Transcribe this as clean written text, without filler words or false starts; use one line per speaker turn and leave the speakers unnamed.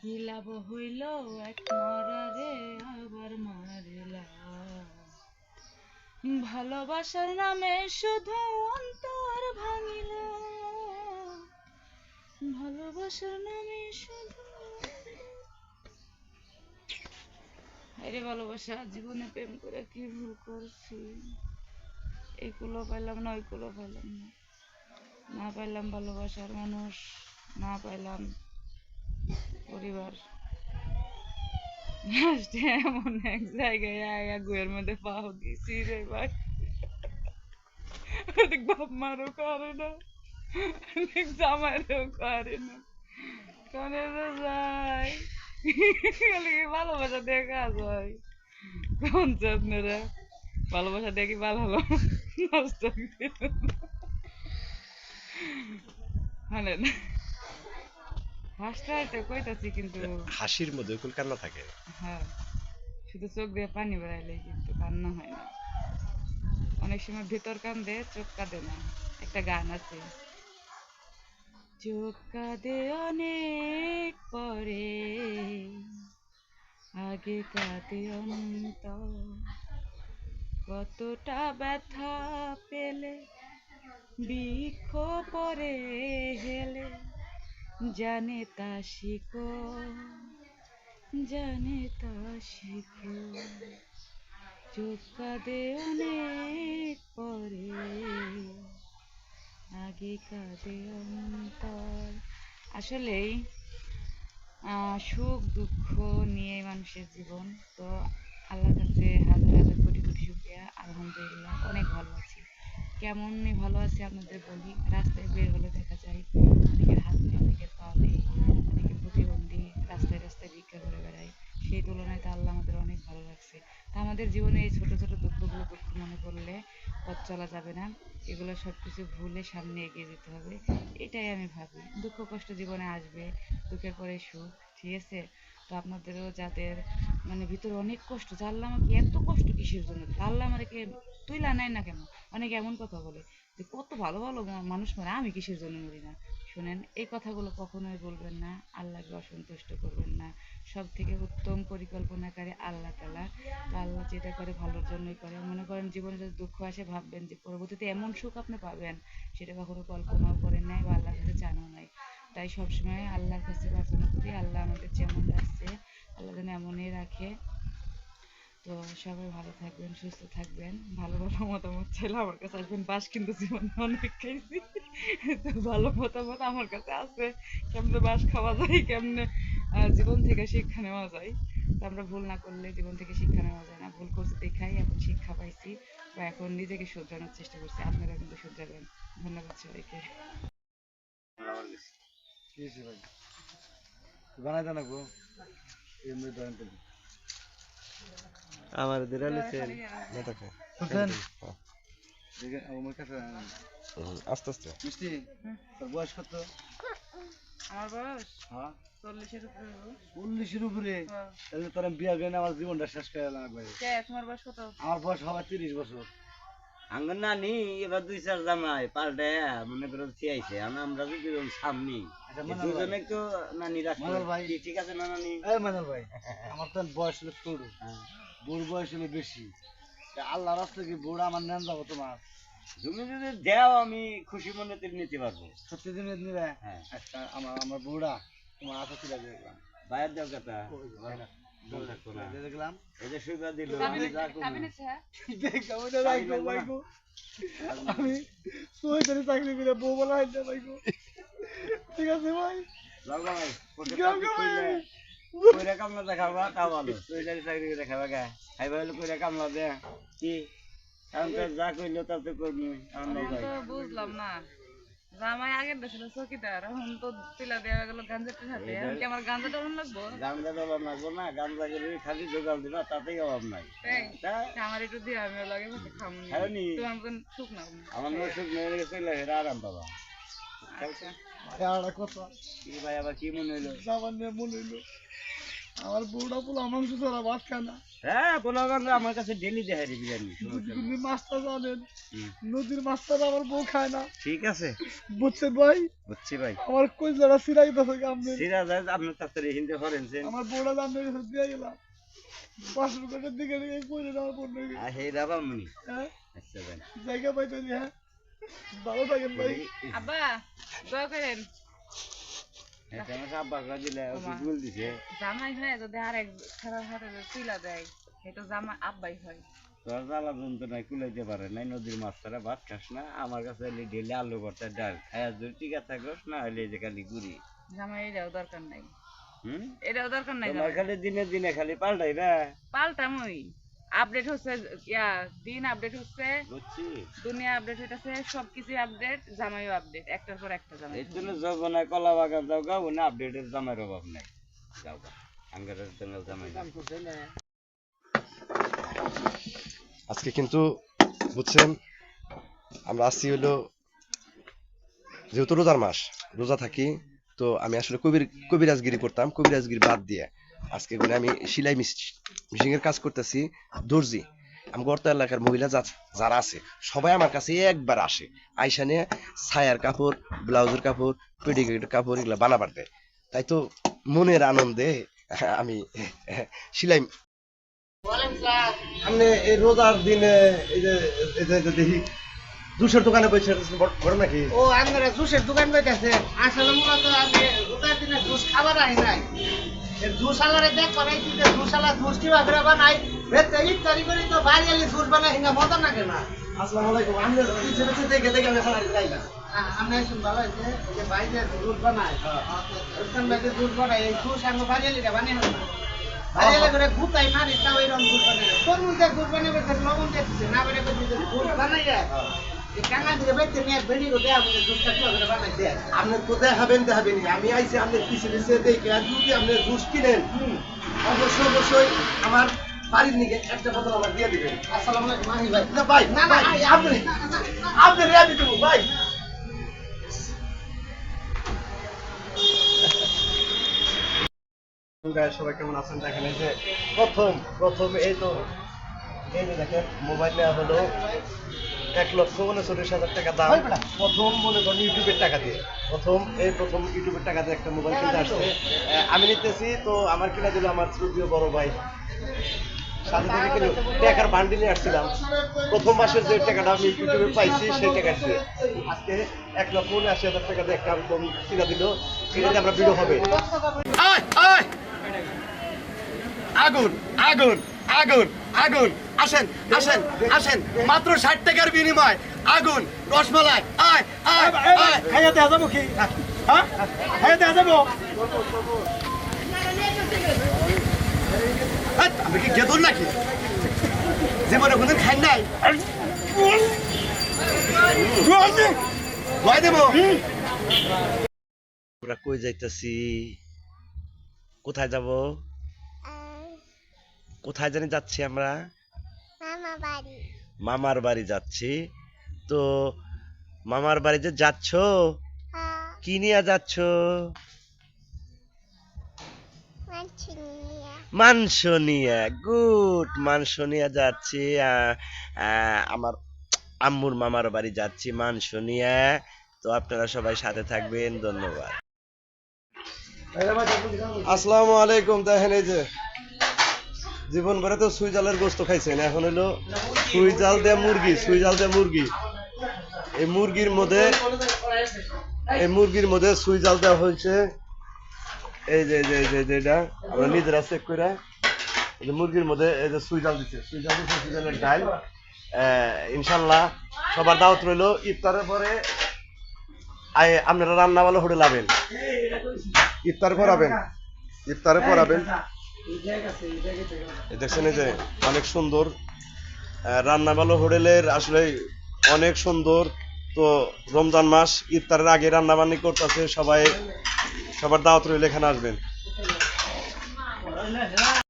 কি লাভ হইল এক মরারে আবার মারিলা, ভালোবাসার নামে শুধু অন্তর ভাঙিলা, ভালোবাসার নামে শুধু। আরে ভালোবাসা, জীবনে প্রেম করে কি ভুল করছি, এইগুলো পাইলাম না ওইগুলো পাইলাম না, না পাইলাম ভালোবাসার মানুষ, না পাইলাম পরিবার, এমন এক জায়গায় আয়া গুয়ের মধ্যে পাও দিছি রে ভাই, বাপ মারও করে না, জামাইরেও করে না, কানে তো যাই খালি ভালোবাসা দিয়ে কাজ হয়। কোন আপনারা ভালোবাসা দিয়ে কি ভালো হলো নষ্ট হানেন, হাসতে হাসতে কইতাছি কিন্তু
হাসির মধ্যে কুল কান্না থাকে।
হ্যাঁ, শুধু চোখ দিয়ে পানি বেড়াইলে কিন্তু কান্না হয় না, অনেক সময় ভেতর কান্দে চোখ কাঁদে না। একটা গান আছে, চোখ কাঁদে অনেক পরে আগে কাঁদে অন্তর, কতটা ব্যথা পেলে বৃক্ষ পরে হেলে, জানে তা শিখো, জানে তা শিখো, চোখ কাঁদে অনেক পরে আগে কাঁদে অন্তর। আসলেই সুখ দুঃখ নিয়ে মানুষের জীবন, তো আল্লাহর কাছে হাজার হাজার কোটি কোটি শুকরিয়া, আলহামদুলিল্লাহ অনেক ভালো আছি। কেমন ভালো আছি আপনাদের বলি, রাস্তায় বের হলে দেখা যায় অনেকের হাত নেই, অনেকের পা নেই, অনেকে প্রতিবন্ধী, রাস্তায় রাস্তায় ভিক্ষা করে বেড়ায়, সেই তুলনায় তো আল্লাহ আমাদের অনেক ভালো রাখছে। তা আমাদের জীবনে এই ছোট ছোট দুঃখগুলো দুঃখ মনে করলে পথ চলা যাবে না, এগুলো সব কিছু ভুলে সামনে এগিয়ে যেতে হবে, এটাই আমি ভাবি। দুঃখ কষ্ট জীবনে আসবে, দুঃখের পরে সুখ, ঠিক আছে? তো আপনাদেরও যাদের মানে ভিতরে অনেক কষ্ট, যে আল্লাহ আমাকে এত কষ্ট কিসের জন্য দিল, আল্লাহ আমাকে তুইলা নেয় না কেন, অনেকে এমন কথা বলে যে কত ভালো ভালো মানুষ মরে, আমি কিসের জন্য মরি না। শোনেন, এই কথাগুলো কখনোই বলবেন না, আল্লাহকে অসন্তুষ্ট করবেন না। সব থেকে উত্তম পরিকল্পনাকারী আল্লাহ তাআলা, তো আল্লাহ যেটা করে ভালোর জন্যই করে। মনে করেন জীবনে যদি দুঃখ আসে ভাববেন যে পরবর্তীতে এমন সুখ আপনি পাবেন, সেটা কখনো কল্পনাও করেন নাই বা আল্লাহর কাছে জানাও নাই। তাই সবসময় আল্লাহর কাছে প্রার্থনা করি, আল্লাহ আমাদের যেমন রাখছে আল্লাহ যেন এমনই রাখে। তো সবাই ভালো থাকবেন, সুস্থ থাকবেন, ভালো ভালো মতামত চাইলে আমার কাছে আসবেন, বাস কিন্তু জীবনে অনেক খাইছি, তো ভালো মতামত আমার কাছে আছে, কেমনে বাস খাওয়া যায়, কেমনে জীবন থেকে শিক্ষা নেওয়া যায়। তো আমরা ভুল না করলে জীবন থেকে শিক্ষা নেওয়া যায় না, ভুল করছি দেখাই এখন শিক্ষা পাইছি, বা এখন নিজেকে শুধরানোর চেষ্টা করছি, আপনারা কিন্তু শুধরাবেন। ধন্যবাদ সবাইকে।
বানাই দেন গো এমনি ধরেন তো
আমার দিরালিছে দেখো
বুঝছেন দেখে আমার কাছে
আস্তে আস্তে
মিষ্টি তোর বয়স কত?
আমার বয়স
হ্যাঁ
40-এর উপরে।
40-এর উপরে?
হ্যাঁ।
তাহলে তোর বিয়া করে আমার জীবনটা শেষ করে দিলাম একবারে।
কে তোমার বয়স কত?
আমার বয়স হবে 30 বছর।
আঙ্গন নানি এবার 2-4 জামাই পাল্টে মনে করো চেয়েছে, আমরা যদি সামনে দুজনে তো নানি রাখি।
মনোল ভাই
ঠিক আছে না নানি?
এই মনোল ভাই, আমার তো বয়স হলো ছোট, বুড় বয়স হলো বেশি, আল্লাহ রাস্তা কি বুড়া আমার নেন যাবো তোমার?
তুমি যদি দেও আমি খুশি মনে নিতে পারবো।
সত্যি দিনে নিবে?
হ্যাঁ।
আচ্ছা আমার বুড়া তোমার হাতে তুলে দেখলাম,
বাইরের দেও কথা
দেখলাম
এই যে সুবিধা দিল
আমি সই করে চাকরি করে বউ বলা হইতে পাইবো। ঠিক আছে ভাই,
ভাই কইরা কামলা দেখাবা তা ভালো, তুই যদি চাকরি করে দেখাবা গা হাই ভাই কইরা কামলা দে কি কারণ তো যা কইলো তা তো করবি।
আমি তো বুঝলাম না, জামাই আগের দেশে চকিদার, এখন তো তুলা দেওয়া গেল গাঞ্জাটের হাতে, এখন কি আমার গাঞ্জাটা অন্য লাগবো?
গাঞ্জা তো অভাব লাগবো না, গাঞ্জা করে খালি জোগাল দিবা তাতেই অভাব নাই।
আমার একটু দিয়ে আমি লাগে মতো খামনি, তোমার মতন সুখ না
আমার মনে সুখ মেয়ে গেছে আরাম পাবা।
কথা
কি ভাই আবার কি মনে হইলো?
সামান্য মনে হইলো আমার বউটা পোলা মাংস ছাড়া ভাত খায় না।
হ্যাঁ পোলা বাংলা আমার কাছে ডেলি দেখায় রে বিরিয়ানি, সমস্যা নেই।
তুমি মাছটা জানেন,
হুম।
নদীর মাছটা আমার বউ খায় না।
ঠিক আছে,
বুঝছেন ভাই?
বুঝছি ভাই।
আমার কইলাটা সিরাই দছে আপনি।
সিরাজ আপনি তাড়াতাড়ি হিন্দে করেনছেন।
আমার বউটা জানতে গেছে দিয়ে গেলাম। 500 টাকার দিকে দিকে কইলে আমার বউ নাকি।
হে রাবা মুনি।
হ্যাঁ,
আচ্ছা ভাই।
জায়গা পাইতে দি। হ্যাঁ, ভালো থাকেন ভাই।
আব্বা দোয়া করেন
এটা আমার আব্বা কইলা দিলে ও কি ভুল দিছে।
জামাই হয় যদি আরেক খারাপ হাতে তুইলা দেয় এটা জামাই আব্বাই হয়।
তোর জ্বালা যন্ত্রণায় কুলাইতে পারে নাই, নদীর মাছ ছাড়া ভাত খাস না, আমার কাছে ডেলি আলু ভর্তা ডাল খায়া যদি টিকা থাকস না হইলে যে খালি ঘুরি।
জামাই এটাও দরকার নাই,
হুম,
এটাও দরকার নাই।
তোমার খালি দিনে দিনে খালি পাল্টাই না।
পাল্টামই আপডেট হচ্ছে, দিন আপডেট হচ্ছে,
বুঝছি,
দুনিয়া আপডেট হইতাছে, সবকিছু আপডেট, জামাইও আপডেট, একটার পর একটা জামাই।
এই জন্য যৌবনায় কলা বাগান যাও গা, ওনে আপডেটের জামাইয়ের অভাব নাই, যাও গা আঙ্গারের জন্য জামাই নাই।
আজকে কিন্তু বুঝছেন আমরা আসছি হলো যেহেতু রোজার মাস, রোজা থাকি, তো আমি আসলে কবিরাজগিরি করতাম, কবিরাজগিরি বাদ দিয়ে আজকে করে আমি সেলাই মেশিন এর কাজ করতেছি, দর্জি। আমি গর্ত এলাকার মহিলা যারা আছে সবাই আমার কাছে একবার আসে, আইসা নিয়ে ছায়ার কাপড়, ব্লাউজের কাপড়, পেটিকোটের কাপড় এগুলা বানাবার দেয়। তাই তো মনের আনন্দে আমি সেলাই। আপনি এই রোজার দিনে এই যে দেখি জুসের দোকানে বসে বড় নাকি?
ও আপনারা জুসের দোকান কইতাছে? আসলে মূলত আমি রোজার দিনে জুস খাবার আই নাই। এই জুস আলারে দেখ বানাইছি যে জুস আলা জুস কিবা করে বানাই, ভেতরে ইফতারি করি তো বাড়িয়ালি জুস বানাই, হিঙ্গা মজা লাগে না।
আসসালামু আলাইকুম। আমি পিছে দেখে আমি খাবার খাই না।
আমি শুন ভালো হইছে যে বাইরে জুস বানায়, ওখান থেকে জুস বানায়, এই জুস আমি বাড়িয়ালিটা বানাই না। বাড়িয়ালি করে গুতাই মারি তাও এরকম জুস বানায়। তরমুজ দিয়ে জুস বানাবে, লবণ দিতেছে না, বেরে করে জুস বানাই যায়। কাঙা দিকে বেঁচে নিয়ে বেরিয়ে গো দেয়া বলে জুসটা কিবা করে বানাই দেয়।
আপনি তো দেখাবেন আমি আইছি আপনার পিছে দেখে, আর যদি আপনি জুস কিনেন অবশ্যই আমার বাড়ির নিকে একটা বোতল আমার দিয়ে দিবেন।
আসসালামু আলাইকুম মাহি ভাই।
না ভাই,
না না
আপনি রেয়া দিতে ভাই। সবাই কেমন আছেন? দেখেন এই যে প্রথম এই যে দেখেন মোবাইল নেওয়া হলো 1,69,000 টাকা দাম। প্রথম মনে করেন ইউটিউবের টাকা দিয়ে, প্রথম ইউটিউবের টাকা দিয়ে একটা মোবাইল কিনতে আসছে। আমি নিতেছি তো আমার কিনা দিল আমার শ্রদ্ধেয় বড় ভাই, সাথে থেকে কিনে টাকার বান্ডিল নিয়ে আসছিলাম। প্রথম মাসের যে টাকাটা আমি ইউটিউবে পাইছি সেই টাকা দিয়ে আজকে 1,79,000 টাকা দিয়ে একটা কিনা দিল। এটাতে আমরা ভিডিও হবে।
আগুন আগুন আগুন আগুন, আসেন আসেন আসেন, মাত্র 60 টাকার বিনিময় আগুন রসমালাই। আয় আয় আয়, খাইয়া দেয়া যাবো কি? হ্যাঁ, খাইয়া দেয়া যাবো? আমি কি গেদুর নাকি? জীবনে কোনদিন খাই নাই। ভয় দেবো।
আমরা কই যাইতাছি? কোথায় যাব? কোথায় জানি যাচ্ছি আমরা? মামার বাড়ি যাচ্ছি। তো মামার বাড়ি যে যাচ্ছ, কি নিয়ে যাচ্ছ? মাংস নিয়ে। গুড, মাংস নিয়ে যাচ্ছি। আমার আম্মুর মামার বাড়ি যাচ্ছি মাংস নিয়ে। তো আপনারা সবাই সাথে থাকবেন, ধন্যবাদ। আসসালামু আলাইকুম। দেখেন এই যে জীবন ভরে তো সুই জালের গোস্ত খাইছেন, এখন হলো সুই জাল দিয়ে মুরগি। এই মুরগির মধ্যে সুই জাল দেওয়া হয়েছে। এই যে এটা আমরা নিজেরা চেক করে এই যে মুরগির মধ্যে এই যে সুই জাল দিচ্ছে, সুই জালের ডাল। ইনশাল্লাহ সবার দাওয়াত রইলো। ইফতারের পরে আপনারা রান্না ভালো হোটেল আবেন, ইফতারে পড়াবেন। দেখছেন এই যে অনেক সুন্দর রান্না ভালো হোটেলের, আসলে অনেক সুন্দর। তো রমজান মাস, ইফতারের আগে রান্না বান্নি করতেছে সবাই, সবার দাওয়াত রইলে এখানে আসবেন।